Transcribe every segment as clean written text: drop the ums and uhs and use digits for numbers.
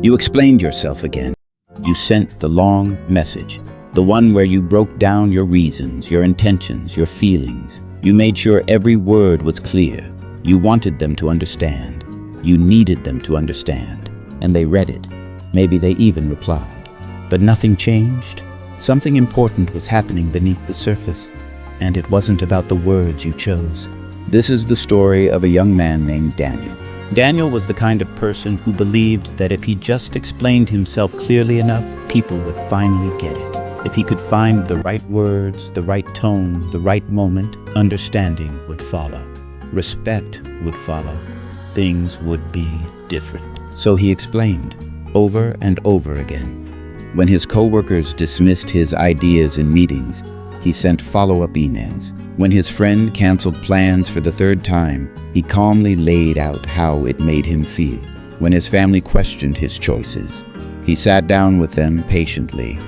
You explained yourself again. You sent the long message, the one where you broke down your reasons, your intentions, your feelings. You made sure every word was clear. You wanted them to understand. You needed them to understand. And they read it. Maybe they even replied. But nothing changed. Something important was happening beneath the surface. And it wasn't about the words you chose. This is the story of a young man named Daniel. Daniel was the kind of person who believed that if he just explained himself clearly enough, people would finally get it. If he could find the right words, the right tone, the right moment, understanding would follow. Respect would follow. Things would be different. So he explained, over and over again. When his coworkers dismissed his ideas in meetings, he sent follow-up emails. When his friend canceled plans for the third time, he calmly laid out how it made him feel. When his family questioned his choices, he sat down with them patiently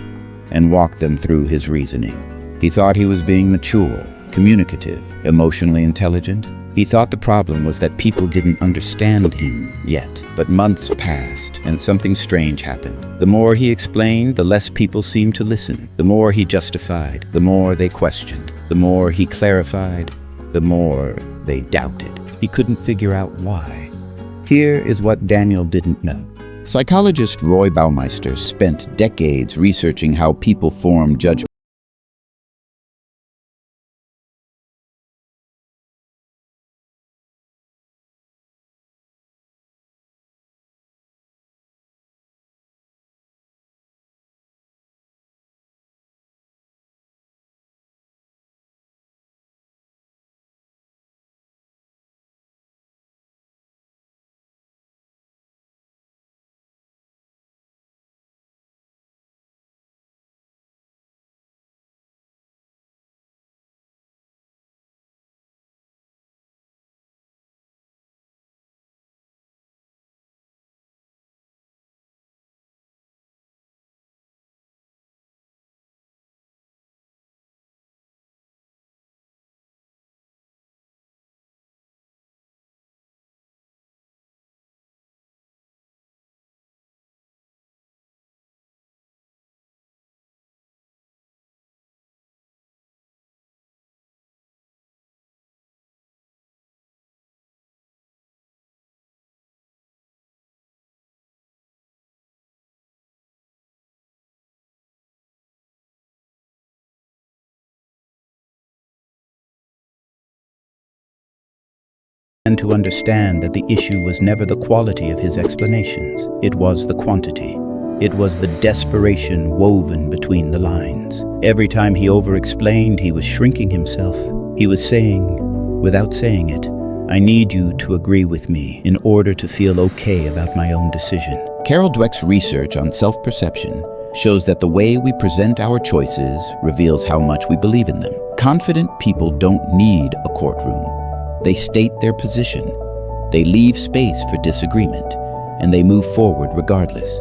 and walked them through his reasoning. He thought he was being mature, communicative, emotionally intelligent. He thought the problem was that people didn't understand him yet. But months passed, and something strange happened. The more he explained, the less people seemed to listen. The more he justified, the more they questioned. The more he clarified, the more they doubted. He couldn't figure out why. Here is what Daniel didn't know. Psychologist Roy Baumeister spent decades researching how people form judgments and to understand that the issue was never the quality of his explanations. It was the quantity. It was the desperation woven between the lines. Every time he over-explained, he was shrinking himself. He was saying, without saying it, I need you to agree with me in order to feel okay about my own decision. Carol Dweck's research on self-perception shows that the way we present our choices reveals how much we believe in them. Confident people don't need a courtroom. They state their position, they leave space for disagreement, and they move forward regardless.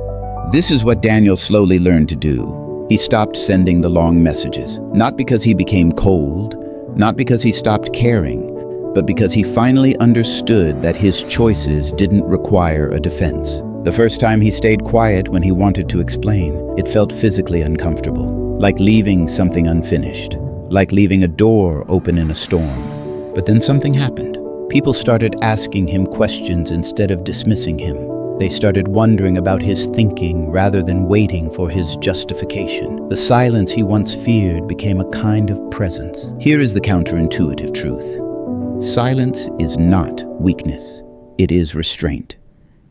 This is what Daniel slowly learned to do. He stopped sending the long messages, not because he became cold, not because he stopped caring, but because he finally understood that his choices didn't require a defense. The first time he stayed quiet when he wanted to explain, it felt physically uncomfortable, like leaving something unfinished, like leaving a door open in a storm. But then something happened. People started asking him questions instead of dismissing him. They started wondering about his thinking rather than waiting for his justification. The silence he once feared became a kind of presence. Here is the counterintuitive truth. Silence is not weakness. It is restraint.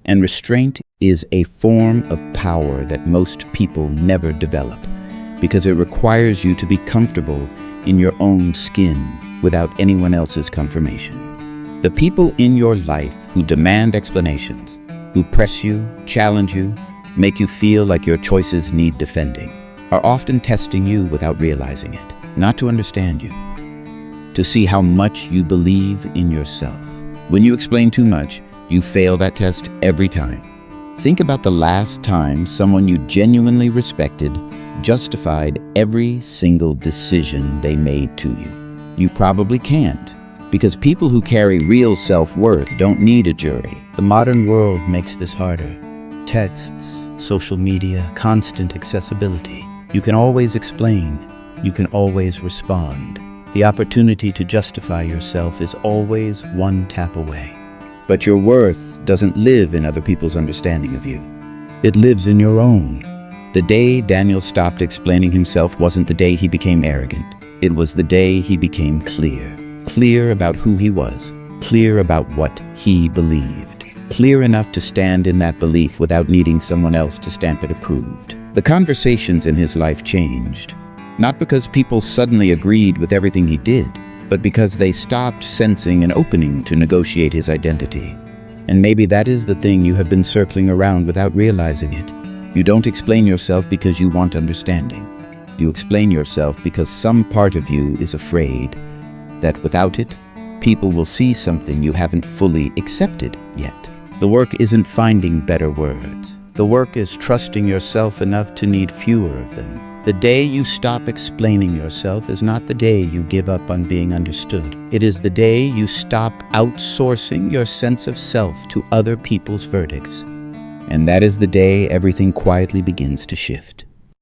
And restraint is a form of power that most people never develop, because it requires you to be comfortable in your own skin without anyone else's confirmation. The people in your life who demand explanations, who press you, challenge you, make you feel like your choices need defending, are often testing you without realizing it, not to understand you, to see how much you believe in yourself. When you explain too much, you fail that test every time. Think about the last time someone you genuinely respected justified every single decision they made to you. You probably can't, because people who carry real self-worth don't need a jury. The modern world makes this harder. Texts, social media, constant accessibility. You can always explain. You can always respond. The opportunity to justify yourself is always one tap away. But your worth doesn't live in other people's understanding of you. It lives in your own. The day Daniel stopped explaining himself wasn't the day he became arrogant. It was the day he became clear. Clear about who he was. Clear about what he believed. Clear enough to stand in that belief without needing someone else to stamp it approved. The conversations in his life changed. Not because people suddenly agreed with everything he did, but because they stopped sensing an opening to negotiate his identity. And maybe that is the thing you have been circling around without realizing it. You don't explain yourself because you want understanding. You explain yourself because some part of you is afraid that without it, people will see something you haven't fully accepted yet. The work isn't finding better words. The work is trusting yourself enough to need fewer of them. The day you stop explaining yourself is not the day you give up on being understood. It is the day you stop outsourcing your sense of self to other people's verdicts. And that is the day everything quietly begins to shift.